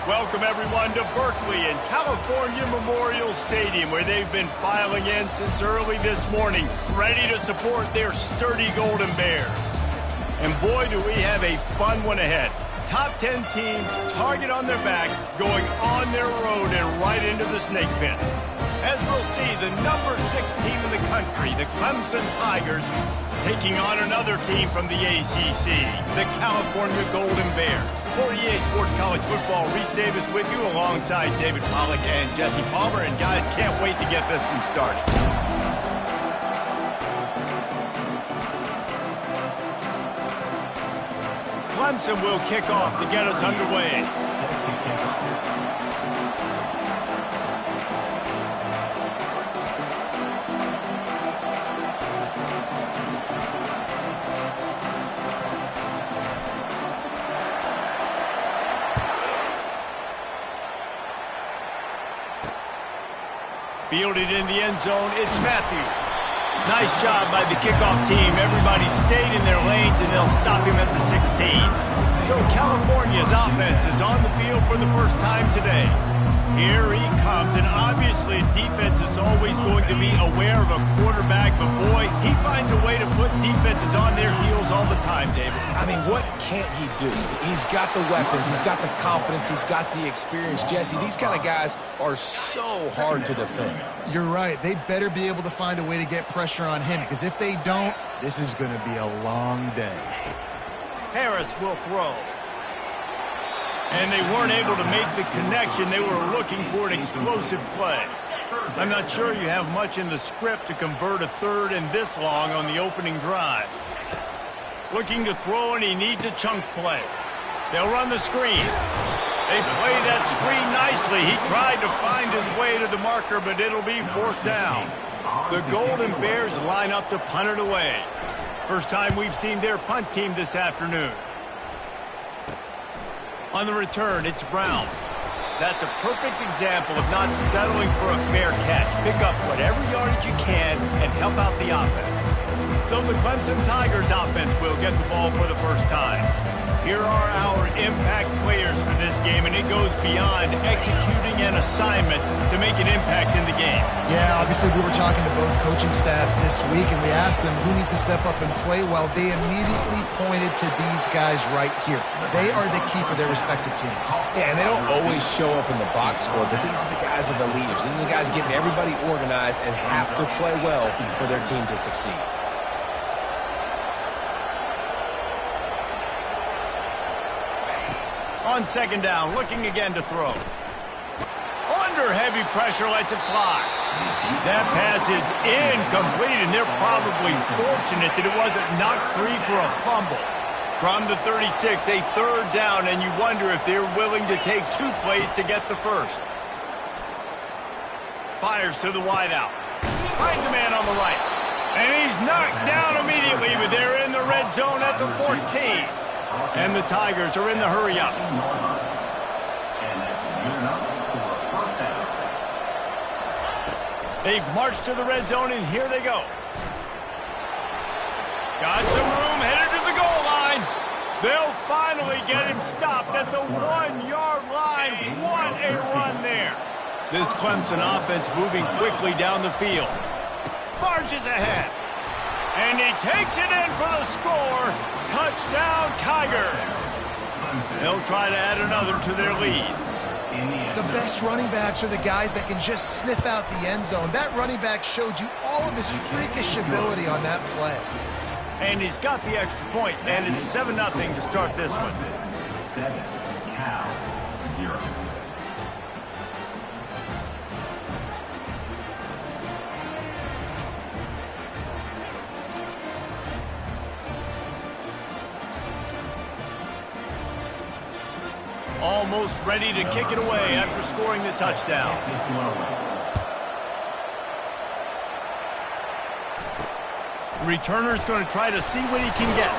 Welcome, everyone, to Berkeley and California Memorial Stadium, where they've been filing in since early this morning, ready to support their sturdy Golden Bears. And boy, do we have a fun one ahead. Top 10 team, target on their back, going on their road and right into the snake pit. As we'll see, the number 6 team in the country, the Clemson Tigers, taking on another team from the ACC, the California Golden Bears. For EA Sports College Football, Reese Davis with you alongside David Pollack and Jesse Palmer. And guys, can't wait to get this one started. Clemson will kick off to get us underway. Fielded in the end zone, it's Matthews. Nice job by the kickoff team. Everybody stayed in their lanes, and they'll stop him at the 16. So California's offense is on the field for the first time today. Here he comes, and obviously defense is always going to be aware of a quarterback, but boy, he finds a way to put defenses on their heels all the time, David. I mean, what can't he do? He's got the weapons, he's got the confidence, he's got the experience. Jesse, these kind of guys are so hard to defend. You're right. They better be able to find a way to get pressure on him, because if they don't, this is going to be a long day. Harris will throw. And they weren't able to make the connection. They were looking for an explosive play. I'm not sure you have much in the script to convert a third and this long on the opening drive. Looking to throw, and he needs a chunk play. They'll run the screen. They play that screen nicely. He tried to find his way to the marker, but it'll be 4th down. The Golden Bears line up to punt it away. First time we've seen their punt team this afternoon. On the return, it's Brown. That's a perfect example of not settling for a fair catch. Pick up whatever yardage you can and help out the offense. So the Clemson Tigers offense will get the ball for the first time. Here are our impact players for this game, and it goes beyond executing an assignment to make an impact in the game. Yeah, obviously we were talking to both coaching staffs this week, and we asked them who needs to step up and play well. They immediately pointed to these guys right here. They are the key for their respective teams. Yeah, and they don't always show up in the box score, but these are the guys that are the leaders. These are the guys getting everybody organized and have to play well for their team to succeed. On 2nd down, looking again to throw. Under heavy pressure, lets it fly. That pass is incomplete, and they're probably fortunate that it wasn't knocked free for a fumble. From the 36, a 3rd down, and you wonder if they're willing to take 2 plays to get the first. Fires to the wideout. Finds a man on the right. And he's knocked down immediately, but they're in the red zone at the 14. And the Tigers are in the hurry-up. They've marched to the red zone, and here they go. Got some room, headed to the goal line. They'll finally get him stopped at the 1-yard line. What a run there. This Clemson offense moving quickly down the field. Marches ahead. And he takes it in for the score. Touchdown, Tigers. They'll try to add another to their lead. The best running backs are the guys that can just sniff out the end zone. That running back showed you all of his freakish ability on that play. And he's got the extra point, and it's 7-0 to start this one. 7, Cal, 0. Almost ready to kick it away after scoring the touchdown. Returner's going to try to see what he can get.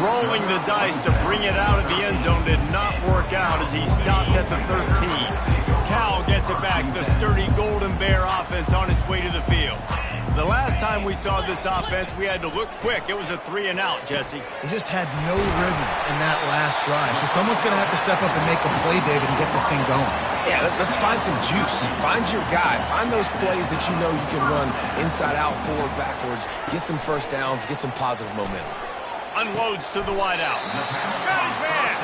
Rolling the dice to bring it out of the end zone did not work out as he stopped at the 13. Cal gets it back, the sturdy Golden Bear offense on its way to the field. The last time we saw this offense, we had to look quick. It was a 3-and-out, Jesse. They just had no rhythm in that last last drive. So someone's going to have to step up and make a play, David, and get this thing going. Yeah, let's find some juice. Find your guy. Find those plays that you know you can run inside out, forward, backwards. Get some first downs. Get some positive momentum. Unloads to the wideout. Got his man.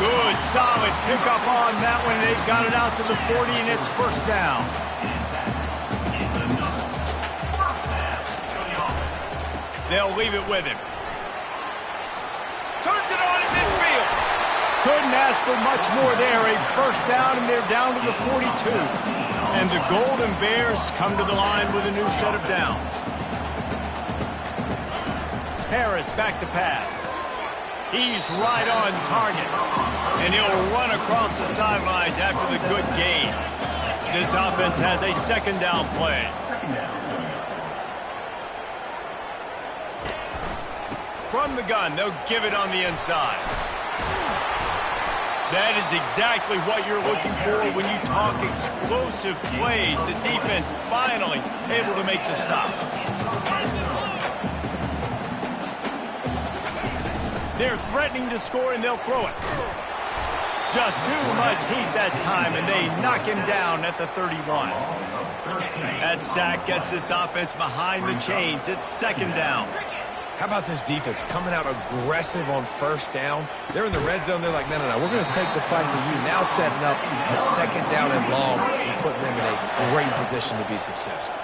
Good, solid pickup on that one. They've got it out to the 40, and it's first down. They'll leave it with him. Turns it on in midfield. Couldn't ask for much more there. A first down, and they're down to the 42. And the Golden Bears come to the line with a new set of downs. Harris back to pass. He's right on target. And he'll run across the sidelines after the good gain. This offense has a second down play. From the gun, they'll give it on the inside. That is exactly what you're looking for when you talk explosive plays. The defense finally able to make the stop. They're threatening to score, and they'll throw it. Just too much heat that time, and they knock him down at the 31. That sack gets this offense behind the chains. It's second down. How about this defense coming out aggressive on first down? They're in the red zone. They're like, no, we're going to take the fight to you. Now setting up a second down and long and putting them in a great position to be successful.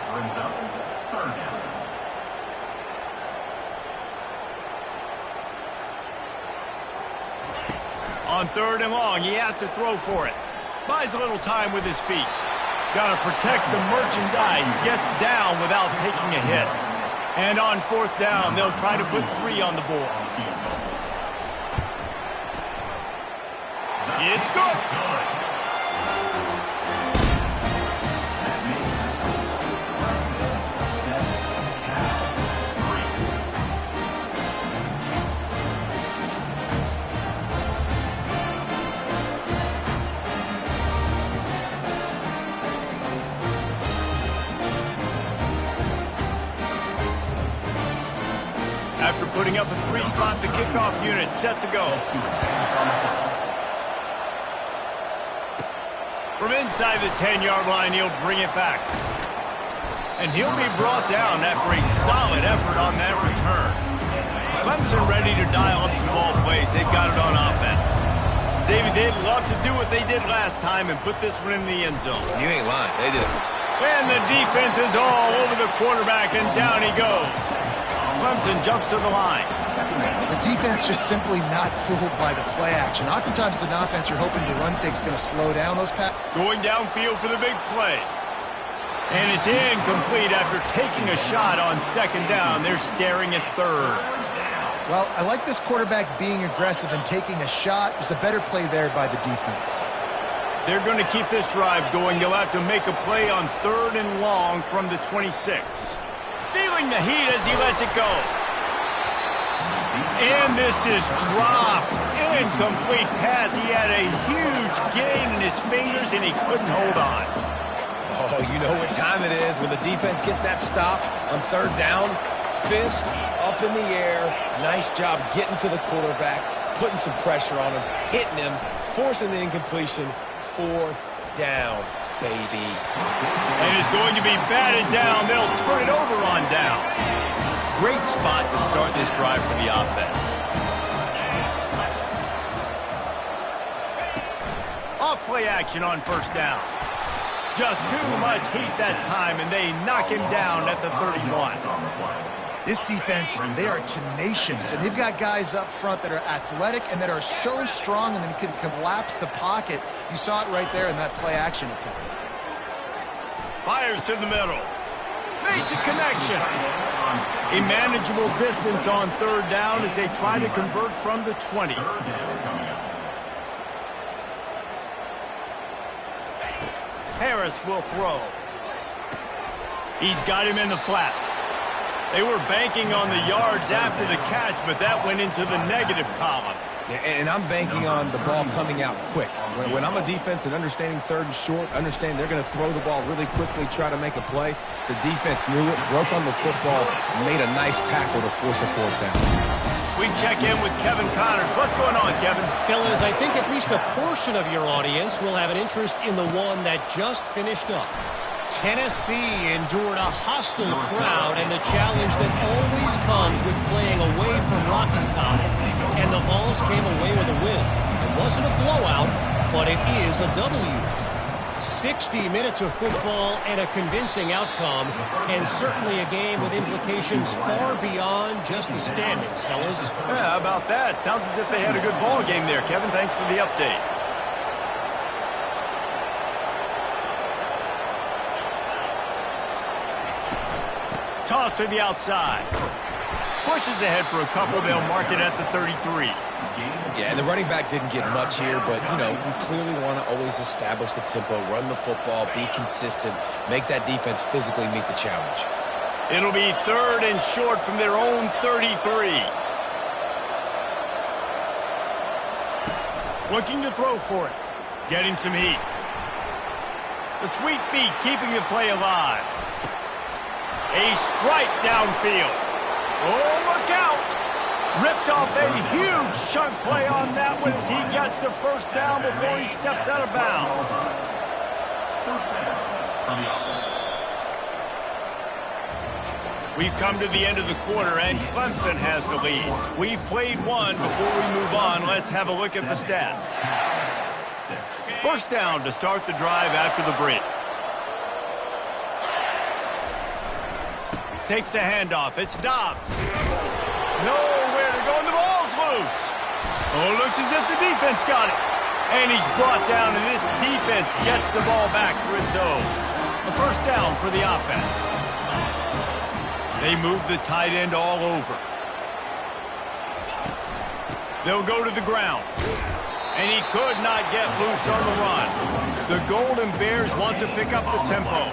On third and long, he has to throw for it. Buys a little time with his feet. Got to protect the merchandise. Gets down without taking a hit. And on fourth down, they'll try to put 3 on the board. It's good. After putting up a 3-spot, the kickoff unit set to go. From inside the 10-yard line, he'll bring it back. And he'll be brought down after a solid effort on that return. Clemson ready to dial up some ball plays. They've got it on offense. David, they'd love to do what they did last time and put this one in the end zone. You ain't lying. They did it. And the defense is all over the quarterback, and down he goes. Clemson jumps to the line. The defense just simply not fooled by the play action. Oftentimes, an offense you're hoping to run fix going to slow down those passes. Going downfield for the big play. And it's incomplete after taking a shot on second down. They're staring at third. Well, I like this quarterback being aggressive and taking a shot. There's a better play there by the defense. They're going to keep this drive going. They'll have to make a play on third and long from the 26. Feeling the heat as he lets it go. And this is dropped. Incomplete pass. He had a huge gain in his fingers, and he couldn't hold on. Oh, you know what time it is when the defense gets that stop on third down. Fist up in the air. Nice job getting to the quarterback, putting some pressure on him, hitting him, forcing the incompletion. Fourth down, baby. And it's going to be batted down. They'll turn it over on downs. Great spot to start this drive for the offense. Off play action on first down. Just too much heat that time, and they knock him down at the 31. This defense, they are tenacious, and they've got guys up front that are athletic and that are so strong and then can collapse the pocket. You saw it right there in that play action attempt. Fires to the middle. Makes a connection. A manageable distance on third down as they try to convert from the 20. Harris will throw. He's got him in the flat. They were banking on the yards after the catch, but that went into the negative column. And I'm banking on the ball coming out quick. When I'm a defense and understanding third and short, understand they're going to throw the ball really quickly, try to make a play. The defense knew it, broke on the football, made a nice tackle to force a fourth down. We check in with Kevin Connors. What's going on, Kevin? Fellas, I think at least a portion of your audience will have an interest in the one that just finished up. Tennessee endured a hostile crowd and the challenge that always comes with playing away from Rocky Top. And the Vols came away with a win. It wasn't a blowout, but it is a W. 60 minutes of football and a convincing outcome, and certainly a game with implications far beyond just the standings, fellas. Yeah, how about that? Sounds as if they had a good ball game there, Kevin. Thanks for the update. Toss to the outside. Pushes ahead for a couple. They'll mark it at the 33. Yeah, and the running back didn't get much here, but, you know, you clearly want to always establish the tempo, run the football, be consistent, make that defense physically meet the challenge. It'll be 3rd and short from their own 33. Looking to throw for it. Getting some heat. The sweet feet keeping the play alive. A strike downfield. Oh, look out! Ripped off a huge chunk play on that one as he gets the first down before he steps out of bounds. We've come to the end of the quarter, and Clemson has the lead. We've played one. Before we move on, let's have a look at the stats. First down to start the drive after the break. Takes the handoff. It's Dobbs. Nowhere to go, and the ball's loose. Oh, looks as if the defense got it. And he's brought down, and this defense gets the ball back for its own. A first down for the offense. They move the tight end all over. They'll go to the ground. And he could not get loose on the run. The Golden Bears want to pick up the tempo.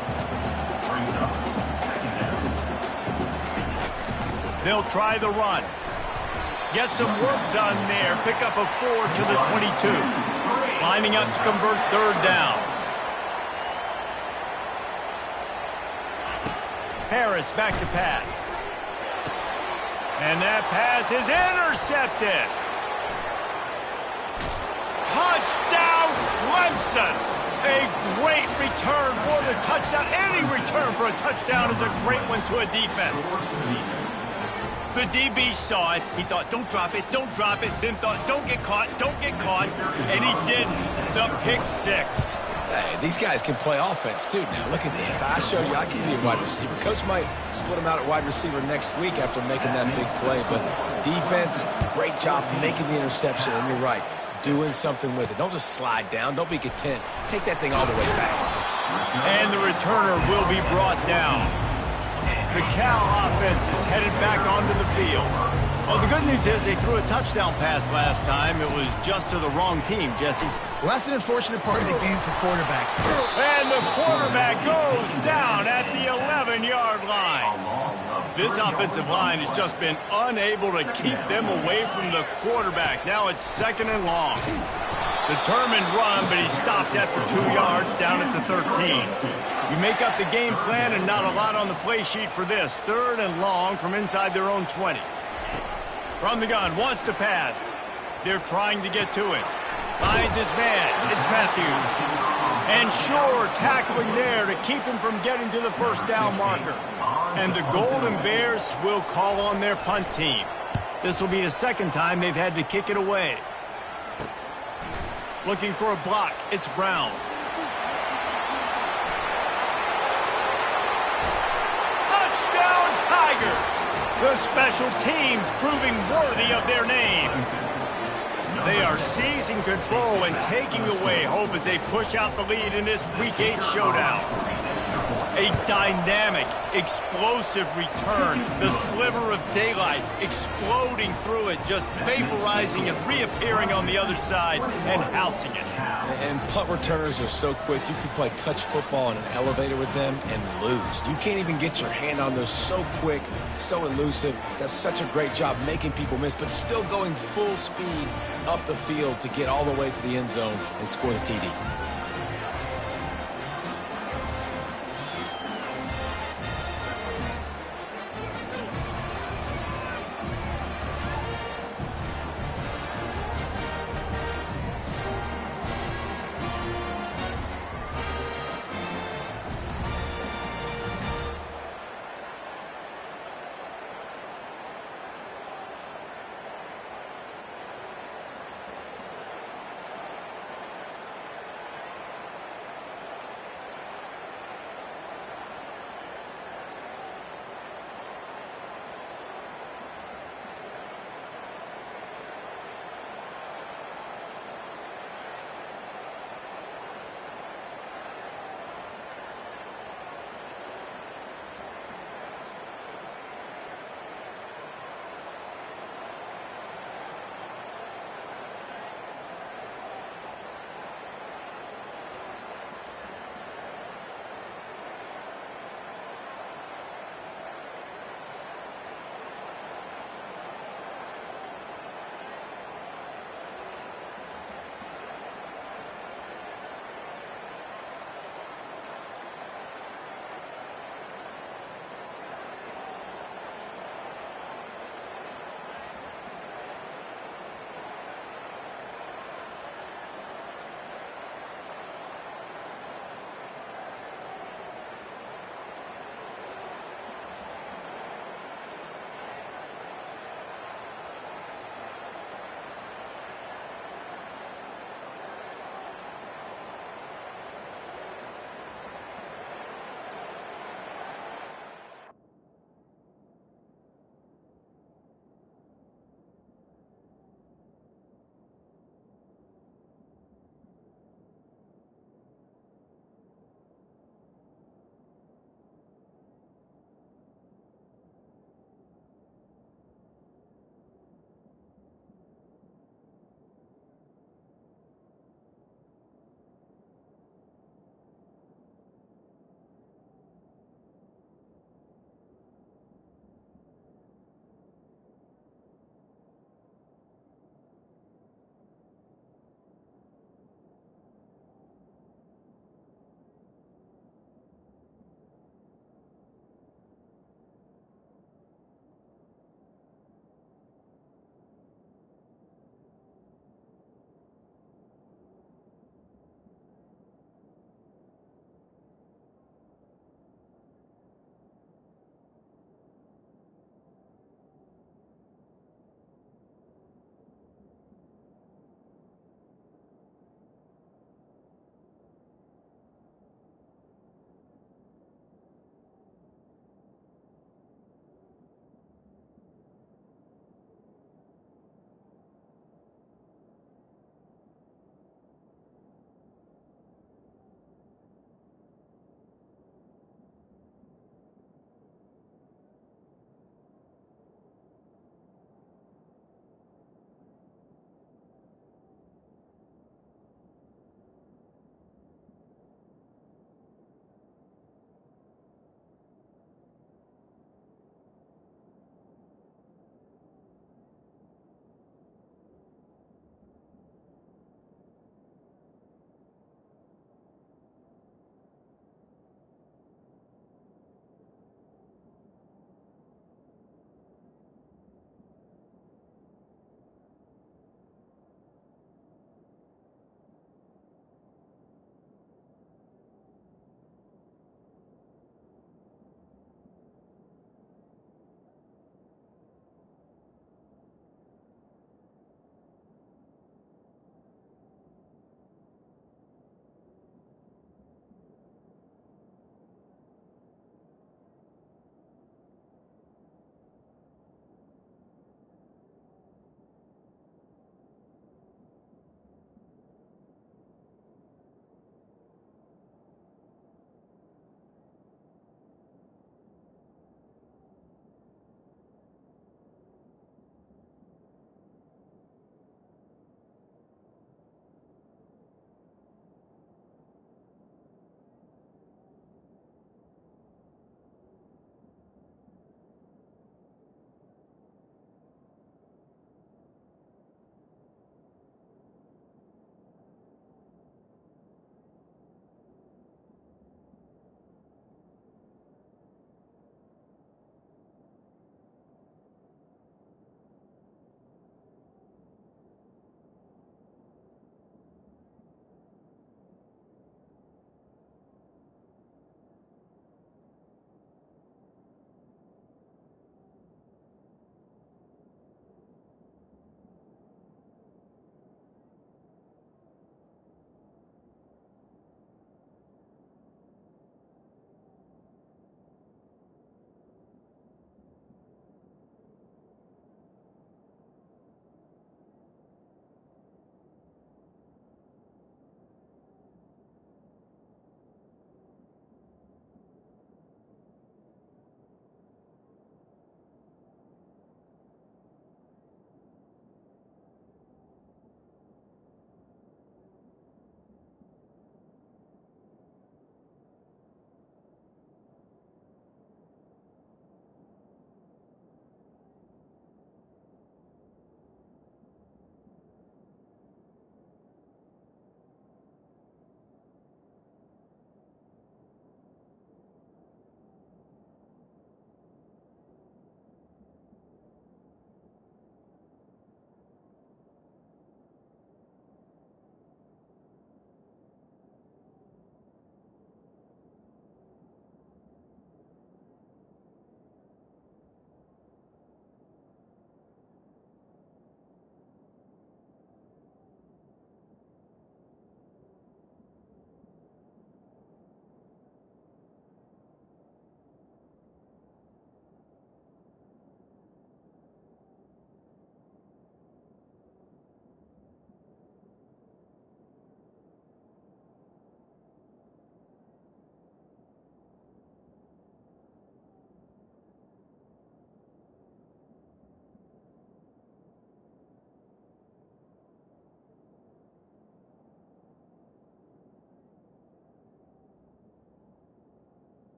They'll try the run. Get some work done there. Pick up a 4 to the 22. Lining up to convert 3rd down. Harris back to pass. And that pass is intercepted. Touchdown, Clemson. A great return for the touchdown. Any return for a touchdown is a great one to a defense. The DB saw it. He thought, don't drop it, don't drop it. Then thought, don't get caught, don't get caught. And he didn't. The pick 6. Hey, these guys can play offense, too. Now, look at this. I showed you I can be a wide receiver. Coach might split him out at wide receiver next week after making that big play. But defense, great job making the interception. And you're right, doing something with it. Don't just slide down. Don't be content. Take that thing all the way back. And the returner will be brought down. The Cal offense is headed back onto the field. Well, the good news is they threw a touchdown pass last time. It was just to the wrong team, Jesse. Well, that's an unfortunate part of the game for quarterbacks. And the quarterback goes down at the 11-yard line. This offensive line has just been unable to keep them away from the quarterback. Now it's 2nd and long. Determined run, but he stopped after 2 yards down at the 13. You make up the game plan and not a lot on the play sheet for this. 3rd and long from inside their own 20. From the gun, wants to pass. They're trying to get to it. Finds his man. It's Matthews. And Shore tackling there to keep him from getting to the first down marker. And the Golden Bears will call on their punt team. This will be the 2nd time they've had to kick it away. Looking for a block. It's Brown. Touchdown Tigers! The special teams proving worthy of their name. They are seizing control and taking away hope as they push out the lead in this Week 8 showdown. A dynamic, explosive return. The sliver of daylight exploding through it, just vaporizing and reappearing on the other side and housing it. And punt returners are so quick, you can play touch football in an elevator with them and lose. You can't even get your hand on those. So quick, so elusive. Does such a great job making people miss, but still going full speed up the field to get all the way to the end zone and score the TD.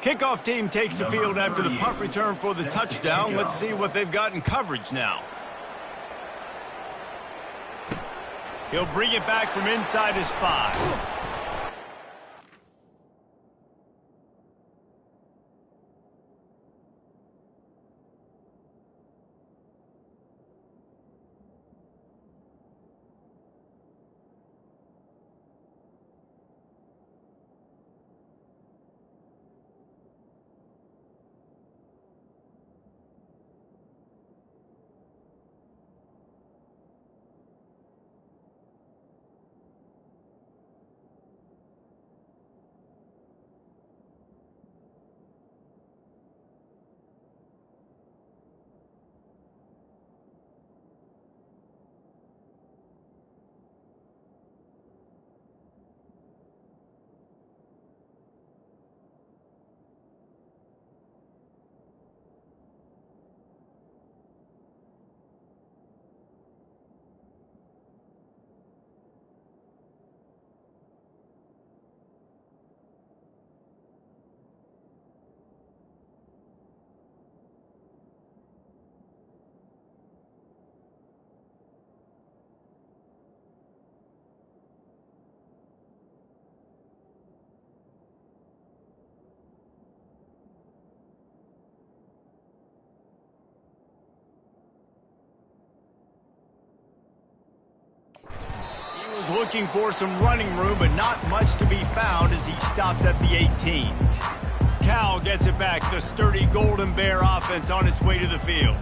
Kickoff team takes the field after the punt return for the touchdown. Let's see what they've got in coverage now. He'll bring it back from inside his 5. He was looking for some running room, but not much to be found as he stopped at the 18. Cal gets it back. The sturdy Golden Bear offense on its way to the field.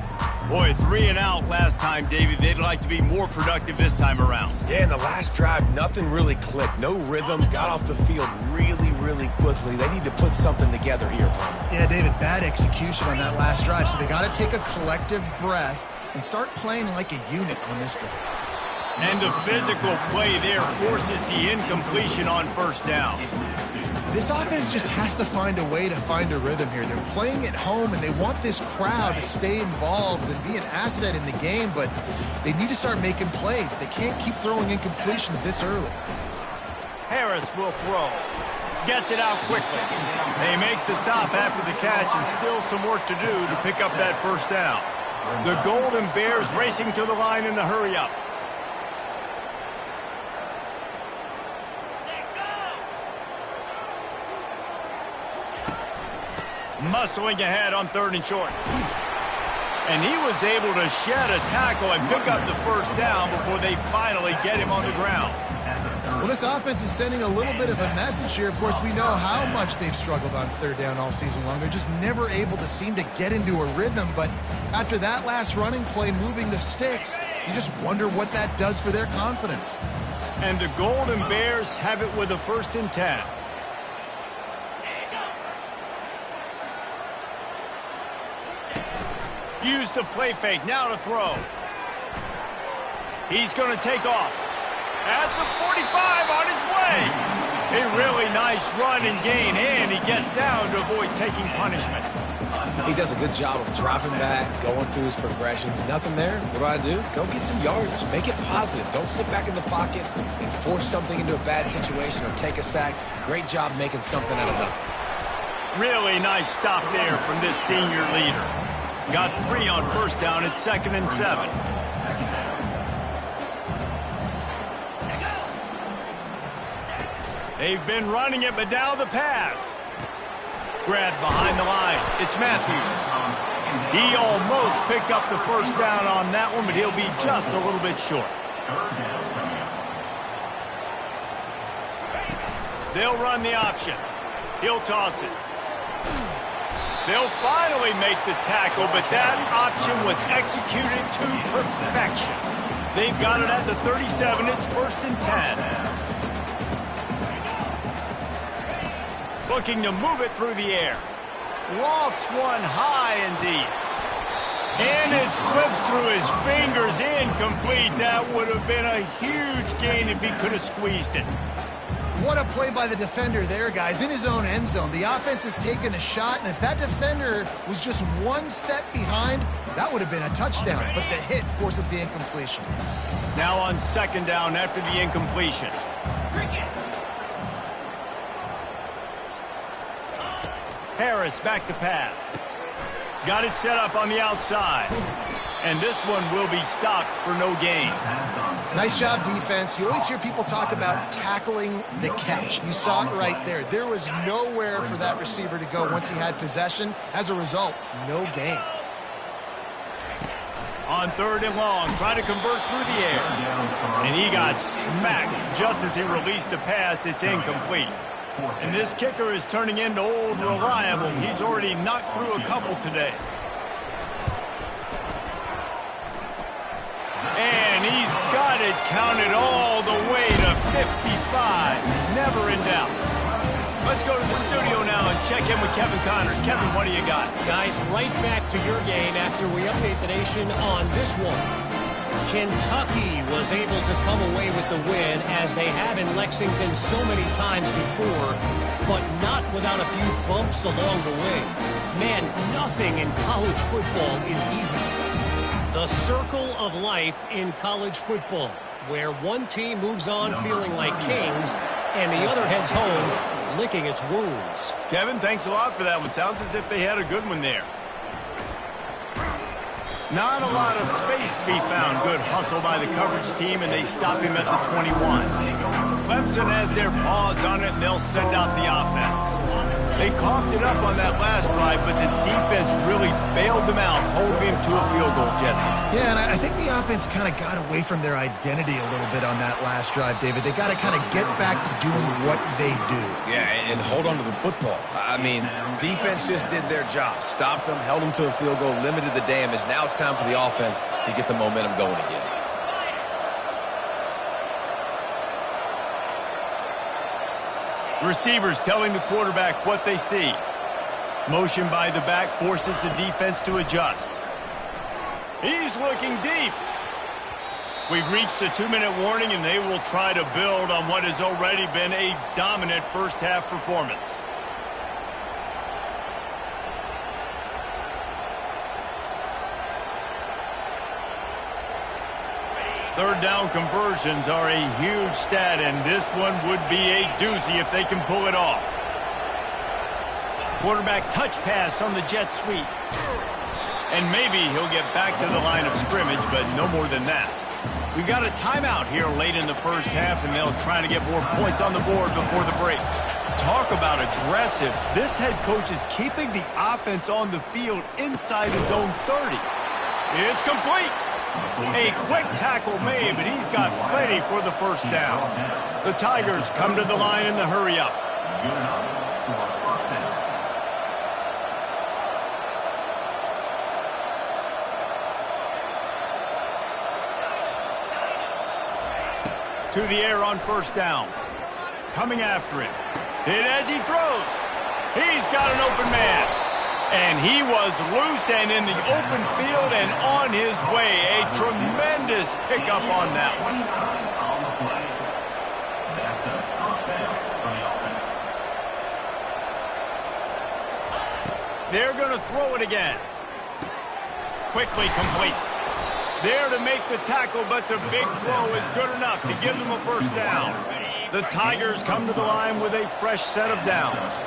Boy, 3 and out last time, Davey. They'd like to be more productive this time around. Yeah, in the last drive, nothing really clicked. No rhythm. Got off the field really quickly. They need to put something together here, Palmer. Yeah, David, bad execution on that last drive. So they got to take a collective breath and start playing like a unit on this one. And the physical play there forces the incompletion on first down. This offense just has to find a way to find a rhythm here. They're playing at home, and they want this crowd to stay involved and be an asset in the game, but they need to start making plays. They can't keep throwing incompletions this early. Harris will throw. Gets it out quickly. They make the stop after the catch, and still some work to do to pick up that first down. The Golden Bears racing to the line in the hurry-up. Muscling ahead on 3rd and short. And he was able to shed a tackle and pick up the first down before they finally get him on the ground. Well, this offense is sending a little bit of a message here. Of course, we know how much they've struggled on 3rd down all season long. They're just never able to seem to get into a rhythm. But after that last running play, moving the sticks, you just wonder what that does for their confidence. And the Golden Bears have it with a 1st and 10. Use the play fake, now to throw. He's going to take off. At the 45 on his way. A really nice run and gain, and he gets down to avoid taking punishment. He does a good job of dropping back, going through his progressions. Nothing there. What do? Go get some yards. Make it positive. Don't sit back in the pocket and force something into a bad situation or take a sack. Great job making something out of nothing. Really nice stop there from this senior leader. Got 3 on first down at 2nd and 7. They've been running it, but now the pass. Grabbed behind the line. It's Matthews. He almost picked up the first down on that one, but he'll be just a little bit short. They'll run the option. He'll toss it. They'll finally make the tackle, but that option was executed to perfection. They've got it at the 37. It's 1st and 10. Looking to move it through the air. Lofts one high and deep. And it slips through his fingers, incomplete. That would have been a huge gain if he could have squeezed it. What a play by the defender there, guys. In his own end zone, the offense has taken a shot, and if that defender was just one step behind, that would have been a touchdown. But the hit forces the incompletion. Now on 2nd down after the incompletion. Harris back to pass. Got it set up on the outside. And this one will be stopped for no gain. Nice job, defense. You always hear people talk about tackling the catch. You saw it right there. There was nowhere for that receiver to go once he had possession. As a result, no gain. On 3rd and long, trying to convert through the air. And he got smacked just as he released the pass. It's incomplete. And this kicker is turning into old reliable. He's already knocked through a couple today. And he's got it counted all the way to 55. Never in doubt. Let's go to the studio now and check in with Kevin Connors. Kevin, what do you got? Guys, right back to your game after we update the nation on this one. Kentucky was able to come away with the win, as they have in Lexington so many times before, but not without a few bumps along the way. Man, nothing in college football is easy. The circle of life in college football, where one team moves on feeling like kings and the other heads home licking its wounds. Kevin, thanks a lot for that one. Sounds as if they had a good one there. Not a lot of space to be found. Good hustle by the coverage team, and they stop him at the 21. Clemson has their paws on it, and they'll send out the offense. They coughed it up on that last drive, but the defense really bailed them out, holding him to a field goal, Jesse. Yeah, and I think the offense kind of got away from their identity a little bit on that last drive, David. They got to kind of get back to doing what they do. Yeah, and hold on to the football. I mean, defense just did their job. Stopped them, held them to a field goal, limited the damage. Now it's time for the offense to get the momentum going again. Receivers telling the quarterback what they see. Motion by the back forces the defense to adjust. He's looking deep. We've reached the 2-minute warning, and they will try to build on what has already been a dominant first-half performance. Third down conversions are a huge stat, and this one would be a doozy if they can pull it off. Quarterback touch pass on the jet sweep. And maybe he'll get back to the line of scrimmage, but no more than that. We've got a timeout here late in the first half, and they'll try to get more points on the board before the break. Talk about aggressive. This head coach is keeping the offense on the field inside his own 30. It's complete. A quick tackle made, but he's got plenty for the first down. The Tigers come to the line in the hurry-up. To the air on first down. Coming after it. Hit as he throws. He's got an open man. And he was loose and in the open field and on his way. A tremendous pickup on that one. They're going to throw it again. Quickly complete. There to make the tackle, but the big throw is good enough to give them a first down. The Tigers come to the line with a fresh set of downs.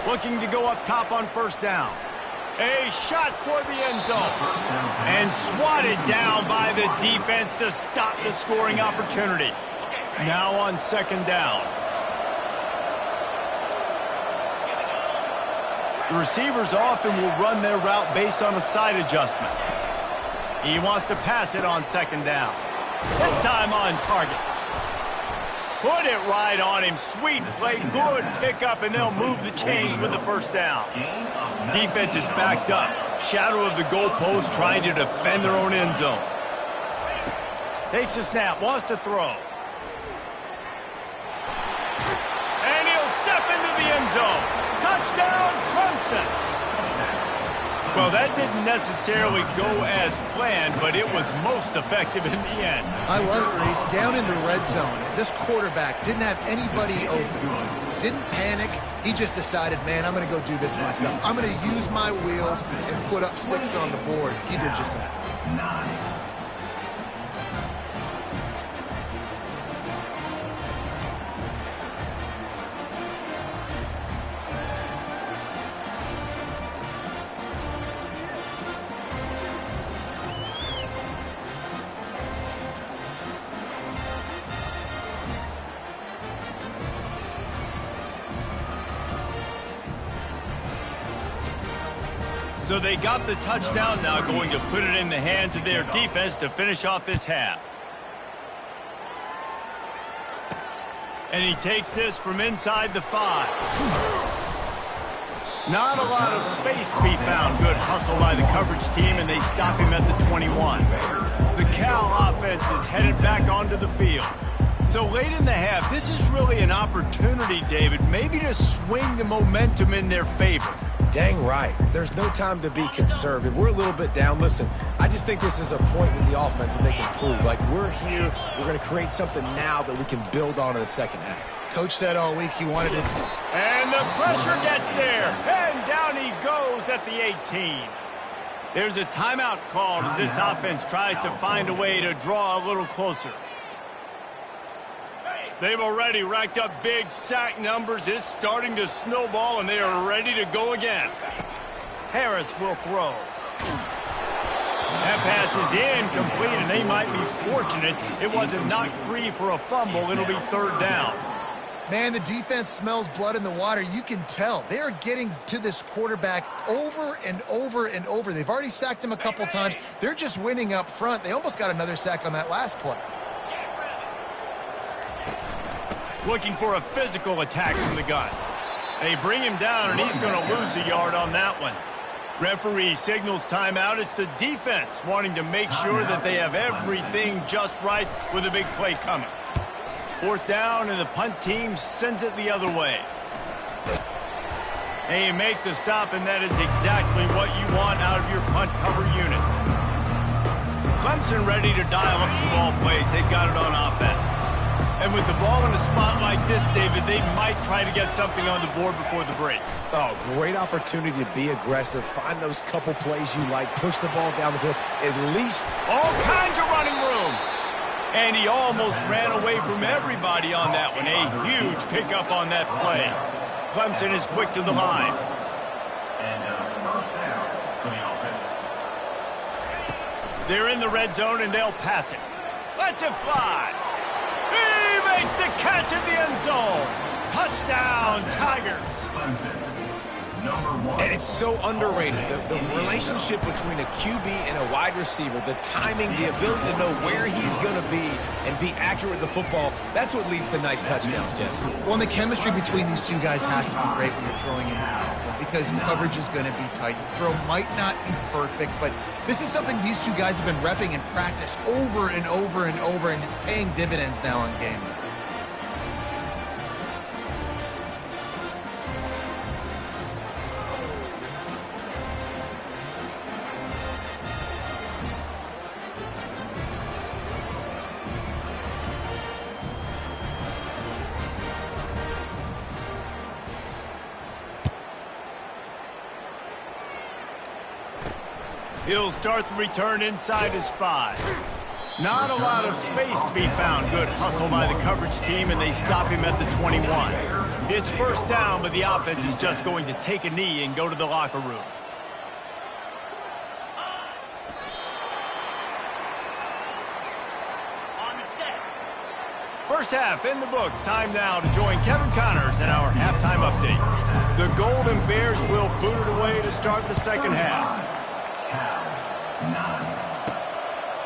Looking to go up top on first down. A shot toward the end zone. And swatted down by the defense to stop the scoring opportunity. Now on second down. The receivers often will run their route based on a side adjustment. He wants to pass it on second down. This time on target. Put it right on him. Sweet play, good pickup, and they'll move the chains with the first down. Defense is backed up. Shadow of the goalpost trying to defend their own end zone. Takes a snap, wants to throw. And he'll step into the end zone. Touchdown, Clemson. Well, that didn't necessarily go as planned, but it was most effective in the end. I love it, Reese. Down in the red zone, this quarterback didn't have anybody open. Didn't panic. He just decided, man, I'm going to go do this myself. I'm going to use my wheels and put up 6 on the board. He did just that. 9. So they got the touchdown, now going to put it in the hands of their defense to finish off this half. And he takes this from inside the 5. Not a lot of space to be found. Good hustle by the coverage team, and they stop him at the 21. The Cal offense is headed back onto the field. So late in the half, this is really an opportunity, David, maybe to swing the momentum in their favor. Dang right. There's no time to be conservative. We're a little bit down. Listen, I just think this is a point with the offense that they can prove. Like, we're here, we're going to create something now that we can build on in the second half. Coach said all week he wanted it. And the pressure gets there. And down he goes at the 18. There's a timeout called as this offense tries to find a way to draw a little closer. They've already racked up big sack numbers. It's starting to snowball, and they are ready to go again. Harris will throw. That pass is incomplete, and they might be fortunate it wasn't knocked free for a fumble. It'll be third down. Man, the defense smells blood in the water. You can tell. They are getting to this quarterback over and over and over. They've already sacked him a couple times. They're just winning up front. They almost got another sack on that last play. Looking for a physical attack from the gun. They bring him down, and he's going to lose a yard on that one. Referee signals timeout. It's the defense wanting to make sure that they have everything just right with a big play coming. Fourth down, and the punt team sends it the other way. They make the stop, and that is exactly what you want out of your punt cover unit. Clemson ready to dial up some ball plays. They've got it on offense. And with the ball in a spot like this, David, they might try to get something on the board before the break. Oh, great opportunity to be aggressive. Find those couple plays you like. Push the ball down the field. At least all kinds of running room. And he almost ran away from everybody on that one. A huge pickup on that play. Clemson is quick to the line. And first down for the offense. They're in the red zone, and they'll pass it. Let's it fly. He makes the catch in the end zone. Touchdown, Tigers. And it's so underrated. The relationship between a QB and a wide receiver, the timing, the ability to know where he's going to be and be accurate with the football, that's what leads to nice touchdowns, Jesse. Well, and the chemistry between these two guys has to be great when you're throwing in the end zone because coverage is going to be tight. The throw might not be perfect, but this is something these two guys have been repping in practice over and over and over, and it's paying dividends now on game day. He'll start the return inside his 5. Not a lot of space to be found. Good hustle by the coverage team, and they stop him at the 21. It's first down, but the offense is just going to take a knee and go to the locker room. First half in the books. Time now to join Kevin Connors in our halftime update. The Golden Bears will boot it away to start the second half.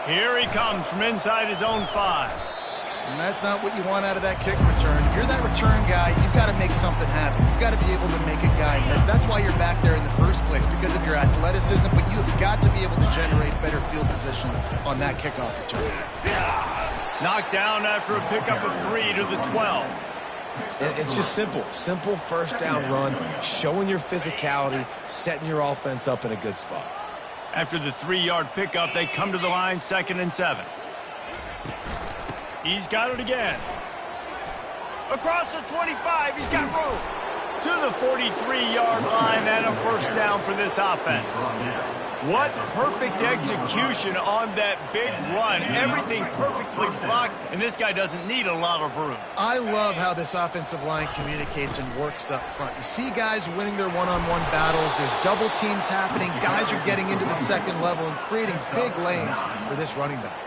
Here he comes from inside his own 5. And that's not what you want out of that kick return. If you're that return guy, you've got to make something happen. You've got to be able to make a guy miss. That's why you're back there in the first place, because of your athleticism, but you have got to be able to generate better field position on that kickoff return. Knocked down after a pickup of 3 to the 12. It's just simple. Simple first down run, showing your physicality, setting your offense up in a good spot. After the 3-yard pickup, they come to the line, 2nd and 7. He's got it again. Across the 25, he's got room. To the 43-yard line and a first down for this offense. What perfect execution on that big run. Everything perfectly blocked, and this guy doesn't need a lot of room. I love how this offensive line communicates and works up front. You see guys winning their one-on-one battles. There's double teams happening. Guys are getting into the second level and creating big lanes for this running back.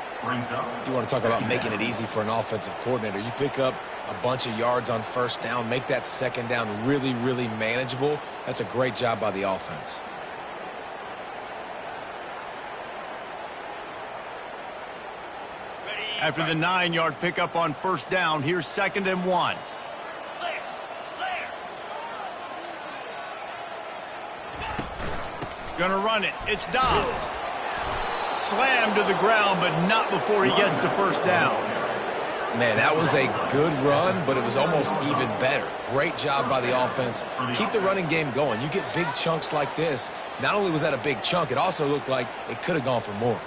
You want to talk about making it easy for an offensive coordinator. You pick up a bunch of yards on first down, make that second down really, really manageable. That's a great job by the offense. After the 9-yard pickup on first down, here's 2nd and 1. Gonna run it. It's Dobbs. Slammed to the ground, but not before he gets to first down. Man, that was a good run, but it was almost even better. Great job by the offense. Keep the running game going. You get big chunks like this. Not only was that a big chunk, it also looked like it could have gone for more.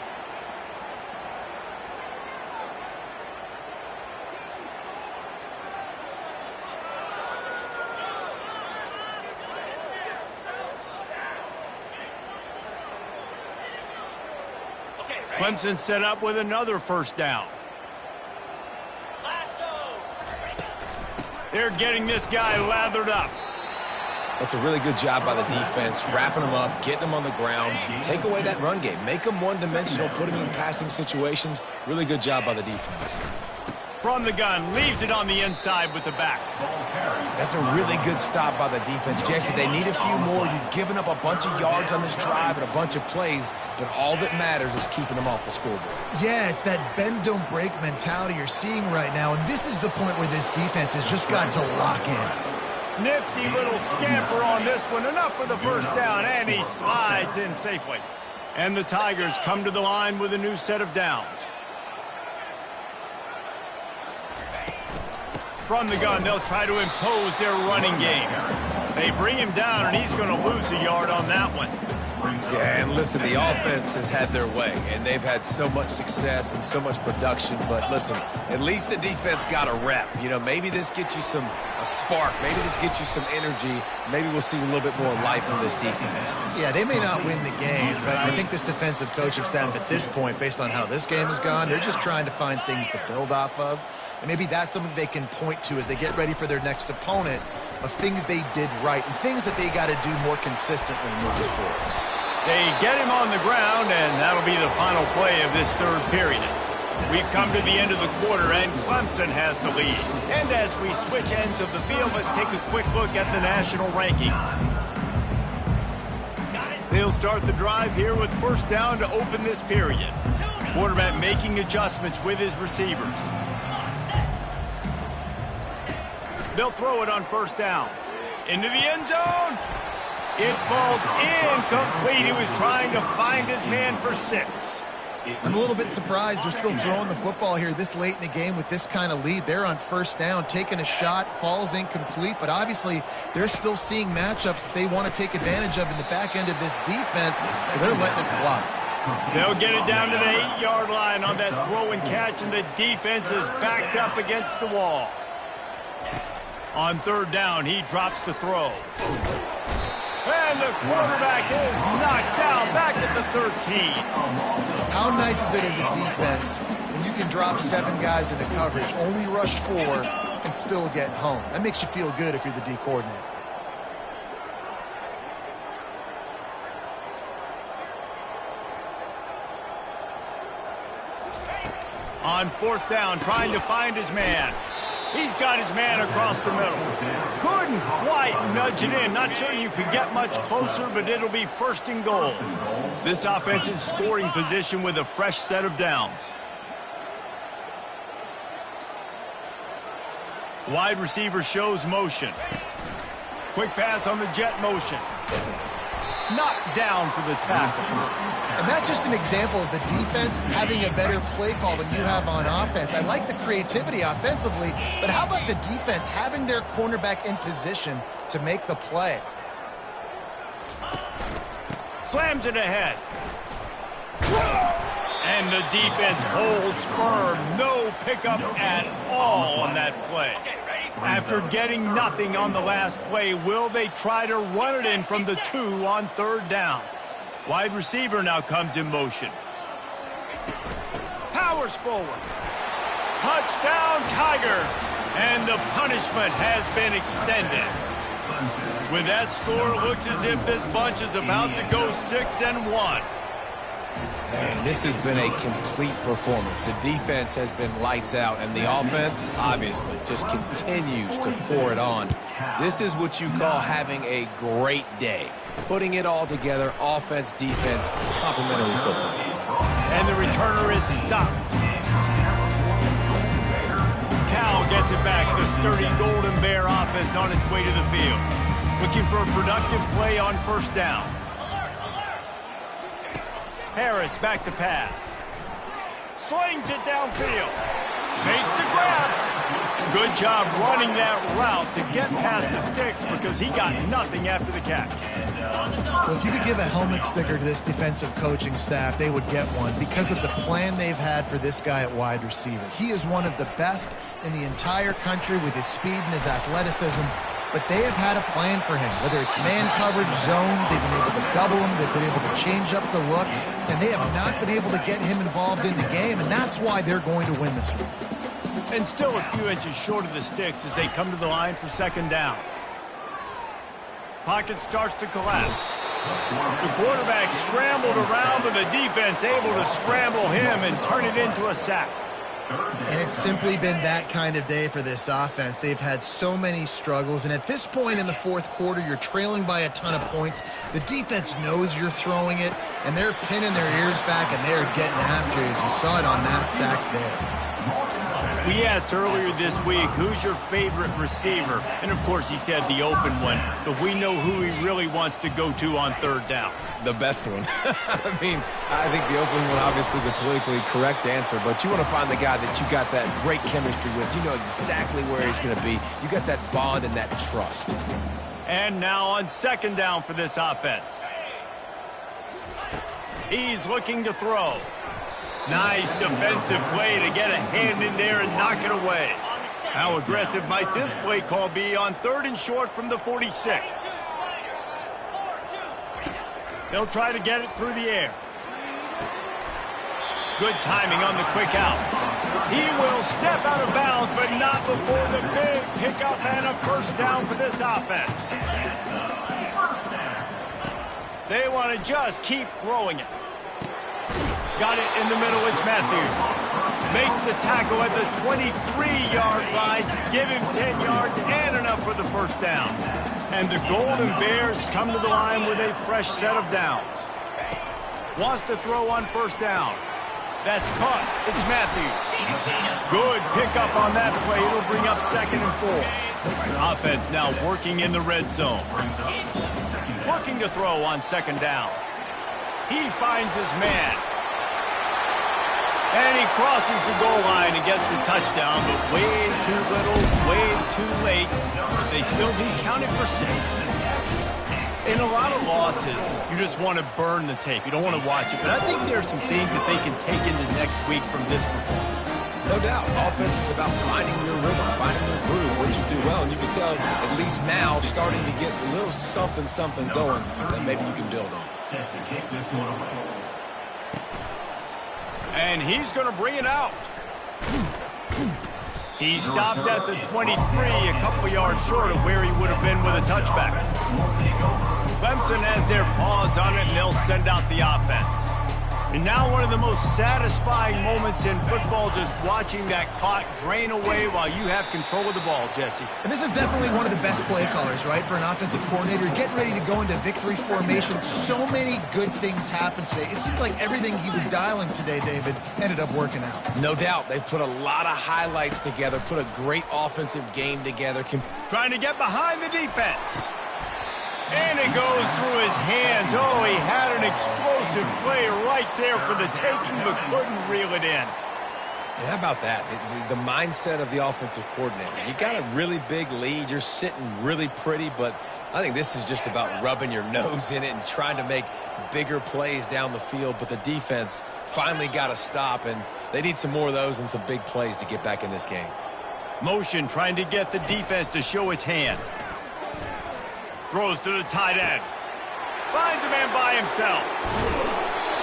Clemson set up with another first down. They're getting this guy lathered up. That's a really good job by the defense, wrapping them up, getting them on the ground. Take away that run game. Make them one-dimensional, put them in passing situations. Really good job by the defense. From the gun, leaves it on the inside with the back. That's a really good stop by the defense. Jesse, they need a few more. You've given up a bunch of yards on this drive and a bunch of plays, but all that matters is keeping them off the scoreboard. Yeah, it's that bend, don't break mentality you're seeing right now, and this is the point where this defense has just got to lock in. Nifty little scamper on this one. Enough for the first down, and he slides in safely. And the Tigers come to the line with a new set of downs. From the gun, they'll try to impose their running game. They bring him down, and he's going to lose a yard on that one. Yeah, and listen, the offense has had their way, and they've had so much success and so much production. But listen, at least the defense got a rep. You know, maybe this gets you a spark. Maybe this gets you some energy. Maybe we'll see a little bit more life from this defense. Yeah, they may not win the game, but I think this defensive coaching staff at this point, based on how this game has gone, they're just trying to find things to build off of. And maybe that's something they can point to as they get ready for their next opponent of things they did right and things that they got to do more consistently moving forward. They get him on the ground, and that'll be the final play of this third period. We've come to the end of the quarter, and Clemson has the lead. And as we switch ends of the field, let's take a quick look at the national rankings. They'll start the drive here with first down to open this period. Quarterback making adjustments with his receivers. They'll throw it on first down. Into the end zone. It falls incomplete. He was trying to find his man for 6. I'm a little bit surprised they're still throwing the football here this late in the game with this kind of lead. They're on first down, taking a shot, falls incomplete, but obviously they're still seeing matchups that they want to take advantage of in the back end of this defense, so they're letting it fly. They'll get it down to the 8-yard line on that throw and catch, and the defense is backed up against the wall. On third down, he drops the throw. And the quarterback is knocked down back at the 13. How nice is it as a defense when you can drop 7 guys into coverage, only rush 4, and still get home? That makes you feel good if you're the D coordinator. On fourth down, trying to find his man. He's got his man across the middle. Couldn't quite nudge it in. Not sure you could get much closer, but it'll be first and goal. This offense in scoring position with a fresh set of downs. Wide receiver shows motion. Quick pass on the jet motion. Knocked down for the tackle. And that's just an example of the defense having a better play call than you have on offense. I like the creativity offensively, but how about the defense having their cornerback in position to make the play? Slams it ahead. And the defense holds firm. No pickup at all on that play. After getting nothing on the last play, will they try to run it in from the 2 on third down? Wide receiver now comes in motion. Powers forward. Touchdown, Tiger. And the punishment has been extended. With that score, it looks as if this bunch is about to go 6-1. Man, this has been a complete performance. The defense has been lights out, and the offense, obviously, just continues to pour it on. This is what you call having a great day. Putting it all together, offense, defense, complementary football. And the returner is stopped. gets it back. The sturdy Golden Bear offense on its way to the field. Looking for a productive play on first down. Harris back to pass. Slings it downfield. Makes the grab. Good job running that route to get past the sticks because he got nothing after the catch. Well, if you could give a helmet sticker to this defensive coaching staff, they would get one because of the plan they've had for this guy at wide receiver. He is one of the best in the entire country with his speed and his athleticism, but they have had a plan for him. Whether it's man coverage, zone, they've been able to double him, they've been able to change up the looks, and they have not been able to get him involved in the game, and that's why they're going to win this one. And still a few inches short of the sticks as they come to the line for second down. Pocket starts to collapse. The quarterback scrambled around, but the defense able to scramble him and turn it into a sack. And it's simply been that kind of day for this offense. They've had so many struggles, and at this point in the fourth quarter, you're trailing by a ton of points. The defense knows you're throwing it, and they're pinning their ears back, and they're getting after you, as you saw it on that sack there. We asked earlier this week, who's your favorite receiver? And, of course, he said the open one, but we know who he really wants to go to on third down. The best one. I mean, I think the open one, obviously the politically correct answer, but you want to find the guy that you got that great chemistry with. You know exactly where he's going to be. You got that bond and that trust. And now on second down for this offense. He's looking to throw. Nice defensive play to get a hand in there and knock it away. How aggressive might this play call be on third and short from the 46? They'll try to get it through the air. Good timing on the quick out. He will step out of bounds, but not before the big pickup and a first down for this offense. They want to just keep throwing it. Got it in the middle, it's Matthews. Makes the tackle at the 23-yard line. Give him 10 yards and enough for the first down. And the Golden Bears come to the line with a fresh set of downs. Wants to throw on first down. That's caught. It's Matthews. Good pickup on that play. It'll bring up second and 4. Offense now working in the red zone. Working to throw on second down. He finds his man. And he crosses the goal line and gets the touchdown, but way too little, way too late. They still be counted for 6. In a lot of losses, you just want to burn the tape. You don't want to watch it. But I think there are some things that they can take into next week from this performance. No doubt. Offense is about finding your rhythm, finding your groove, what you do well. And you can tell, at least now, starting to get a little something going that maybe you can build on. Set to kick this one away. And he's going to bring it out. He stopped at the 23, a couple yards short of where he would have been with a touchback. Clemson has their paws on it, and they'll send out the offense. And now one of the most satisfying moments in football, just watching that clock drain away while you have control of the ball, Jesse. And this is definitely one of the best play callers, right, for an offensive coordinator. Getting ready to go into victory formation. So many good things happened today. It seemed like everything he was dialing today, David, ended up working out. No doubt. They've put a lot of highlights together, put a great offensive game together. Trying to get behind the defense. And it goes through his hands. Oh, he had an explosive play right there for the taking, but couldn't reel it in. Yeah, how about that? The mindset of the offensive coordinator. You got a really big lead. You're sitting really pretty, but I think this is just about rubbing your nose in it and trying to make bigger plays down the field. But the defense finally got a stop, and they need some more of those and some big plays to get back in this game. Motion trying to get the defense to show his hand. Throws to the tight end. Finds a man by himself.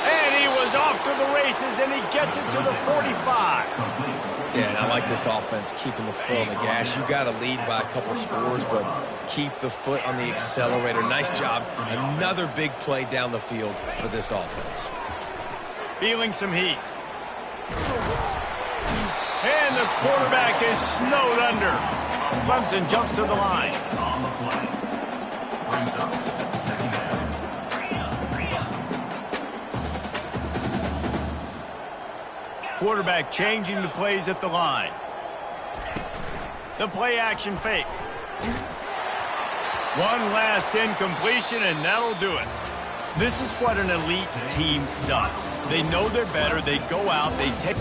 And he was off to the races, and he gets it to the 45. Yeah, and I like this offense keeping the foot on the gas. You got to lead by a couple scores, but keep the foot on the accelerator. Nice job. Another big play down the field for this offense. Feeling some heat. And the quarterback is snowed under. Clemson jumps to the line. On the play. Brings up second down. Quarterback changing the plays at the line. The play action fake. One last incompletion, and that'll do it. This is what an elite team does. They know they're better. They go out. They take...